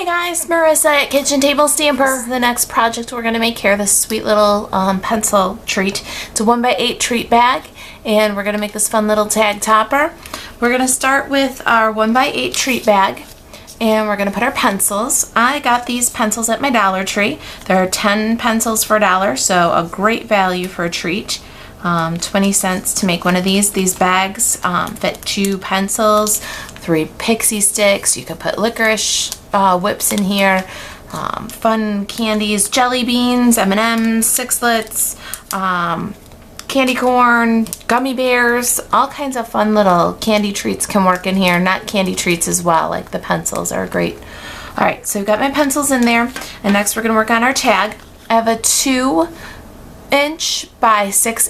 Hey guys, Marissa at Kitchen Table Stamper. The next project we're going to make here, this sweet little pencil treat. It's a 1x8 treat bag, and we're going to make this fun little tag topper. We're going to start with our 1x8 treat bag, and we're going to put our pencils. I got these pencils at my Dollar Tree. There are 10 pencils for $1, so a great value for a treat. 20 cents to make one of these. These bags fit 2 pencils, 3 pixie sticks. You could put licorice whips in here, fun candies, jelly beans, M&Ms, Sixlets, candy corn, gummy bears, all kinds of fun little candy treats can work in here. Nut candy treats as well, like the pencils are great. Alright, so I've got my pencils in there, and next we're going to work on our tag. I have a 2" by 6"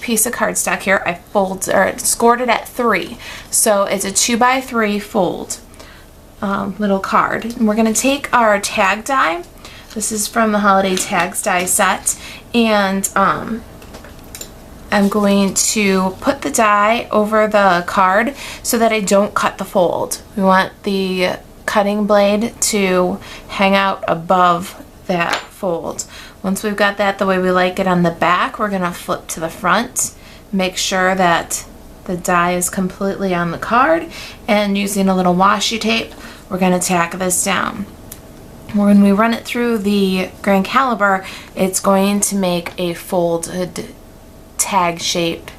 piece of cardstock here. I scored it at 3, so it's a 2x3 fold little card. And we're going to take our tag die. This is from the Holiday Tags die set, and I'm going to put the die over the card so that I don't cut the fold. We want the cutting blade to hang out above that fold. Once we've got that the way we like it on the back, we're going to flip to the front, make sure that the die is completely on the card, and using a little washi tape, we're going to tack this down. When we run it through the Grand Caliber, it's going to make a folded tag-shaped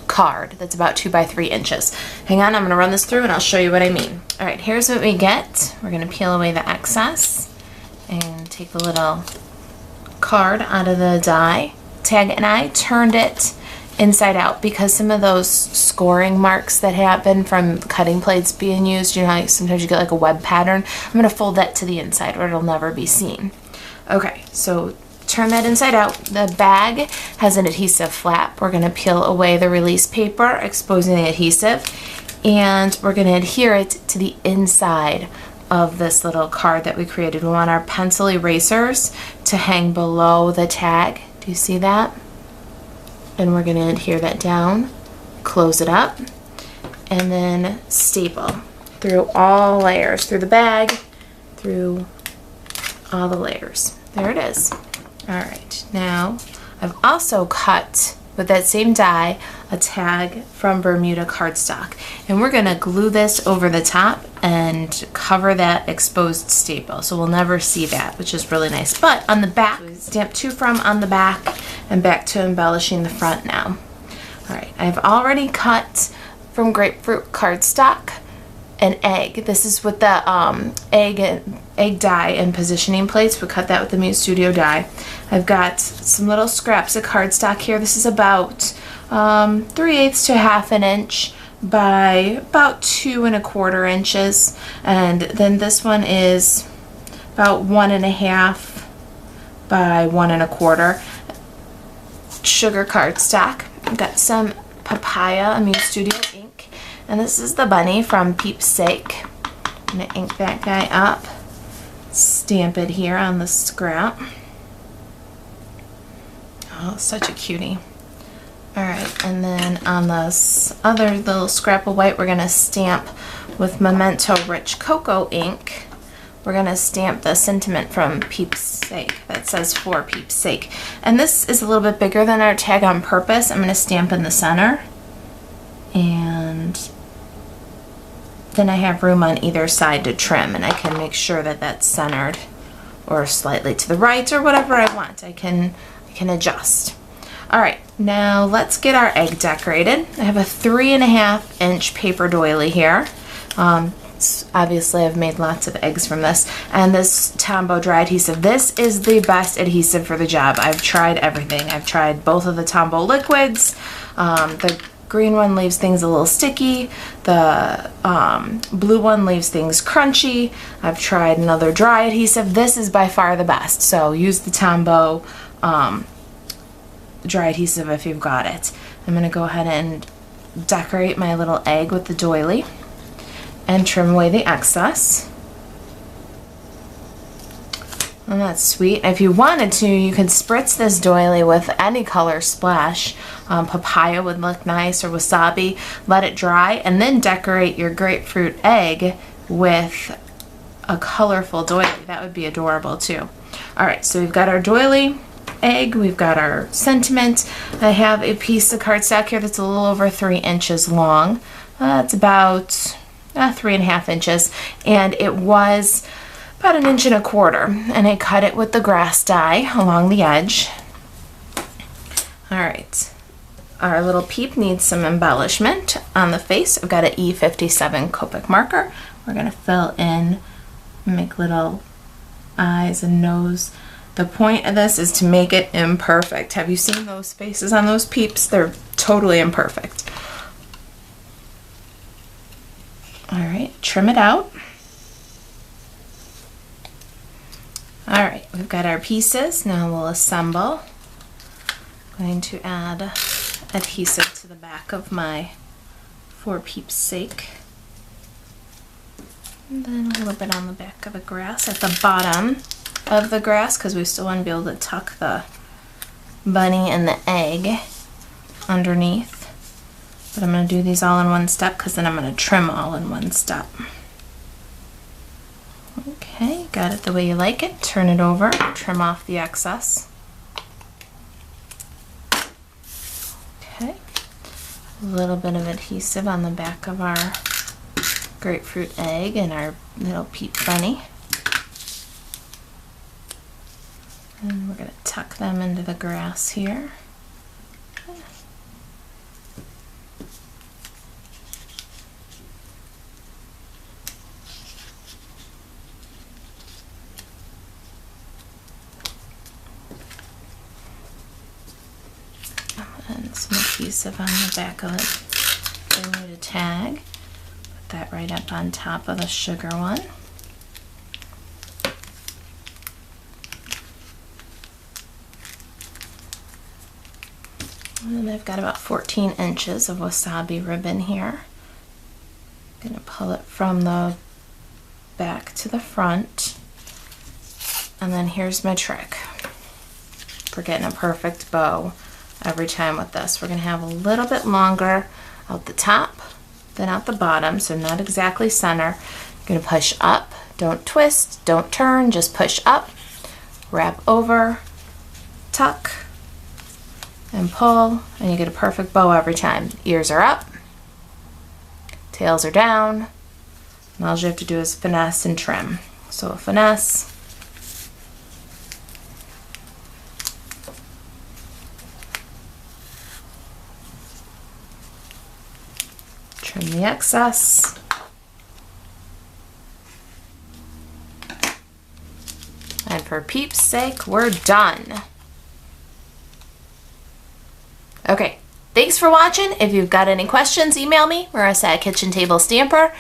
card that's about 2x3 inches. Hang on, I'm going to run this through and I'll show you what I mean. Alright, here's what we get. We're going to peel away the excess and take the little card out of the die tag, and I turned it inside out because some of those scoring marks that happen from cutting plates being used, you know how sometimes you get like a web pattern. I'm going to fold that to the inside or it'll never be seen. Okay, so turn that inside out. The bag has an adhesive flap. We're going to peel away the release paper, exposing the adhesive, and we're going to adhere it to the inside of this little card that we created. We want our pencil erasers to hang below the tag. Do you see that? And we're going to adhere that down, close it up, and then staple through all layers, through the bag, through all the layers. There it is. Alright, now I've also cut with that same die a tag from Bermuda cardstock, and we're going to glue this over the top and cover that exposed staple, so we'll never see that, which is really nice. But on the back, stamp to from on the back and back to embellishing the front now. Alright, I've already cut from grapefruit cardstock an egg. This is with the egg die and positioning plates. We cut that with the Muse Studio die. I've got some little scraps of cardstock here. This is about 3/8 to 1/2 inch by about 2 1/4 inches, and then this one is about 1 1/2 by 1 1/4 sugar cardstock. I've got some papaya Muse Studio ink, and this is the bunny from Peeps' sake. I'm going to ink that guy up, stamp it here on the scrap. Oh, such a cutie. Alright, and then on this other little scrap of white, we're going to stamp with Memento Rich Cocoa ink. We're going to stamp the sentiment from Peeps' sake that says for Peeps' sake. And this is a little bit bigger than our tag on purpose. I'm going to stamp in the center, and then I have room on either side to trim, and I can make sure that that's centered or slightly to the right or whatever I want. I can adjust. Alright, now let's get our egg decorated. I have a 3.5 inch paper doily here. Obviously I've made lots of eggs from this, and this Tombow dry adhesive. This is the best adhesive for the job. I've tried everything. I've tried both of the Tombow liquids. The green one leaves things a little sticky. The blue one leaves things crunchy. I've tried another dry adhesive. This is by far the best, so use the Tombow dry adhesive if you've got it. I'm going to go ahead and decorate my little egg with the doily and trim away the excess. And that's sweet. If you wanted to, you could spritz this doily with any color splash. Papaya would look nice, or wasabi. Let it dry, and then decorate your grapefruit egg with a colorful doily. That would be adorable too. All right, so we've got our doily egg, we've got our sentiment. I have a piece of cardstock here that's a little over 3 inches long. It's about 3.5 inches, and it was about 1.25 inches, and I cut it with the grass die along the edge. All right, our little peep needs some embellishment on the face. I've got an E57 Copic marker. We're gonna fill in, make little eyes and nose. The point of this is to make it imperfect. Have you seen those faces on those peeps? They're totally imperfect. All right, trim it out. All right, we've got our pieces. Now we'll assemble. I'm going to add adhesive to the back of my For Peeps' Sake. And then a little bit on the back of the grass at the bottom of the grass, because we still want to be able to tuck the bunny and the egg underneath. But I'm going to do these all in one step, because then I'm going to trim all in one step. Okay, got it the way you like it. Turn it over, trim off the excess. Okay, a little bit of adhesive on the back of our grapefruit egg and our little peep bunny. And we're going to tuck them into the grass here. And some adhesive on the back of it. Then we need a tag. Put that right up on top of the sugar one. And then I've got about 14 inches of wasabi ribbon here. I'm going to pull it from the back to the front. And then here's my trick for getting a perfect bow every time with this. We're going to have a little bit longer out the top than out the bottom, so not exactly center. You're going to push up, don't twist, don't turn, just push up, wrap over, tuck, and pull, and you get a perfect bow every time. Ears are up, tails are down, and all you have to do is finesse and trim. So a finesse, trim the excess, and for Peeps' sake, we're done. Okay, thanks for watching. If you've got any questions, email me, Marissa at Kitchen Table Stamper.